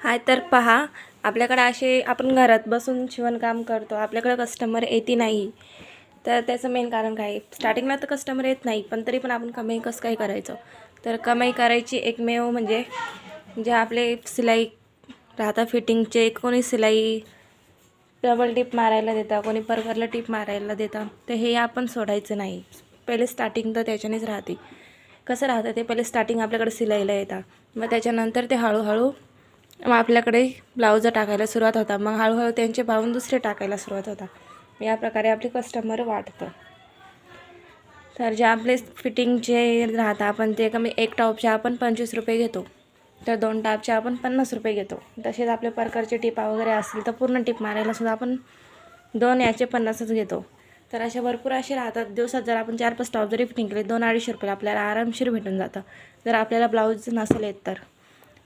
हाय तर पहा, आपल्याकडे असे आपण घरात बसून शिवणकाम करतो, आपल्याकडे कस्टमर येते नाही. तर त्याचं मेन कारण काय? स्टार्टिंगला तर कस्टमर येत नाही, पण तरी पण आपण कमाई कसं काय करायचं? तर कमाई करायची एकमेव म्हणजे जे आपले शिलाई राहता फिटिंगचे, कोणी शिलाई डबल टिप मारायला देता, कोणी परकरला टिप मारायला देता, तर हे आपण सोडायचं नाही. पहिले स्टार्टिंग तर त्याच्यानेच राहते. कसं राहतं ते? पहिले स्टार्टिंग आपल्याकडे शिलाईला येतात, मग त्याच्यानंतर ते हळूहळू मग आपल्याकडे ब्लाऊज टाकायला सुरुवात होता, मग हळूहळू त्यांचे पाहून दुसरे टाकायला सुरुवात होता. या प्रकारे आपले कस्टमर वाढतं. तर जे आपले फिटिंगचे राहतात आपण ते कमी एक टॉपचे आपण 25 रुपये घेतो, तर 2 टॉपचे आपण 50 रुपये घेतो. तसेच आपले परकरचे टिपा वगैरे असतील तर पूर्ण टिप मारायला सुद्धा आपण 2 याचे 50च घेतो. तर अशा भरपूर असे राहतात. दिवसात जर आपण 4-5 टॉप जरी फिटिंग केले 200-250 रुपये आपल्याला आरामशीर भेटून जातं, जर आपल्याला ब्लाऊज नसेल येत तर.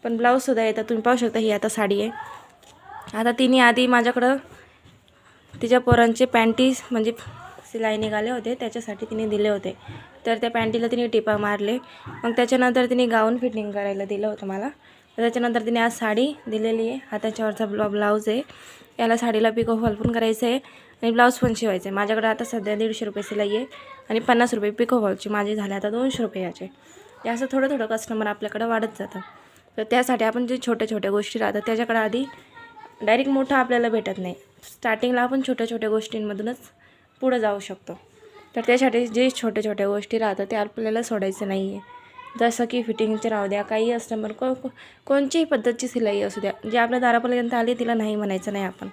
पण ब्लाऊजसुद्धा येतात. तुम्ही पाहू शकता, ही आता साडी आहे. आता तिने आधी माझ्याकडं तिच्या पोरांचे पॅन्टीज म्हणजे सिलाई निघाले होते, त्याच्यासाठी तिने दिले होते. तर त्या पॅन्टीला तिने टिपा मारले. मग त्याच्यानंतर तिने गाऊन फिटिंग करायला दिलं होतं मला. त्याच्यानंतर तिने आज साडी दिलेली आहे. हा त्याच्यावरचा ब्लाऊज आहे. याला साडीला पिको फॉल पण करायचं आहे आणि ब्लाऊज पण शिवायचं आहे. माझ्याकडे आता सध्या 150 रुपये सिलाई आहे आणि 50 रुपये पिको फॉलची. माझे झाले आता 200 रुपये याचे. हे असं थोडं थोडं कस्टमर आपल्याकडे वाढत जातं. तर त्यासाठी आपण जे छोट्या छोट्या गोष्टी राहतात त्याच्याकडे आधी डायरेक्ट मोठं आपल्याला भेटत नाही. स्टार्टिंगला आपण छोट्या छोट्या गोष्टींमधूनच पुढं जाऊ शकतो. तर त्यासाठी जे छोट्या छोट्या गोष्टी राहतात ते आपल्याला सोडायचं नाही आहे. जसं की फिटिंगचे राहू द्या, काही कस्टमर कोणत्याही पद्धतीची सिलाई असू द्या, जे आपल्या दारापर्यंत आली तिला नाही म्हणायचं नाही आपण.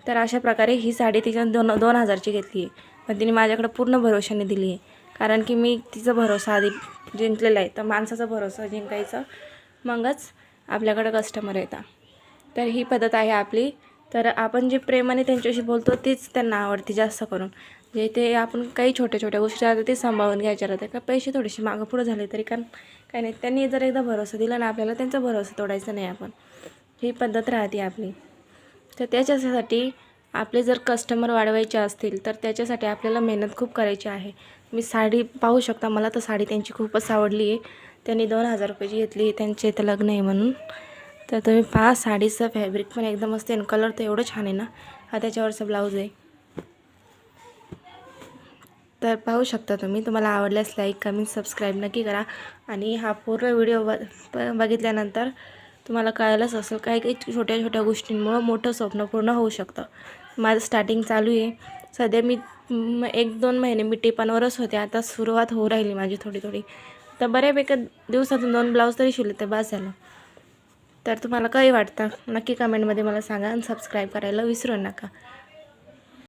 तर अशा प्रकारे ही साडी तिच्या 2,000ची घेतली आहे, पण तिने माझ्याकडे पूर्ण भरोशाने दिली आहे. कारण की मी तिचा भरोसा आधी जिंकलेला आहे. तर माणसाचा भरोसा जिंकायचा, मगच आपल्याकडे कस्टमर येतात. तर ही पद्धत आहे आपली. तर आपण जे प्रेमाने त्यांच्याशी बोलतो तेच त्यांना आवडते जास्त करून. जे ते आपण काही छोट्या छोट्या गोष्टी राहतात ते सांभाळून घ्यायच्या राहतात. का पैसे थोडेसे मागं पुढं झाले तरी काही नाही, त्यांनी जर एकदा भरोसा दिला ना आपल्याला, त्यांचा भरोसा तोडायचा नाही आपण. ही पद्धत राहते आपली. तर त्याच्यासाठी आपले जर कस्टमर वाढवायचे असतील तर त्याच्यासाठी आपल्याला मेहनत खूप करायची आहे. मी साडी पाहू शकता, मला तर साडी त्यांची खूपच आवडली आहे. त्यांनी 2,000 रुपयाची घेतली, त्यांचे इथं लग्न आहे म्हणून. तर तुम्ही पहा, साडीचं फॅब्रिक पण एकदम मस्त आहे, कलर तर एवढं छान आहे ना. हा त्याच्यावरचा ब्लाऊज आहे. तर पाहू शकता तुम्ही. तुम्हाला आवडल्यास लाईक, कमेंट, सबस्क्राईब नक्की करा. आणि हा पूर्ण व्हिडिओ बघितल्यानंतर तुम्हाला कळायलाच असेल काही काही छोट्या छोट्या गोष्टींमुळं मोठं स्वप्न पूर्ण होऊ शकतं. माझं स्टार्टिंग चालू आहे. सध्या मी 1-2 महिने मी टिपांवरच होते. आता सुरुवात होऊ राहिली माझी थोडी थोडी. तर बऱ्यापैकी दिवसातून 2 ब्लाऊज तरी शिवले तर बस झालं. तर तुम्हाला काही वाटतं नक्की कमेंटमध्ये मला सांगा आणि सबस्क्राईब करायला विसरू नका.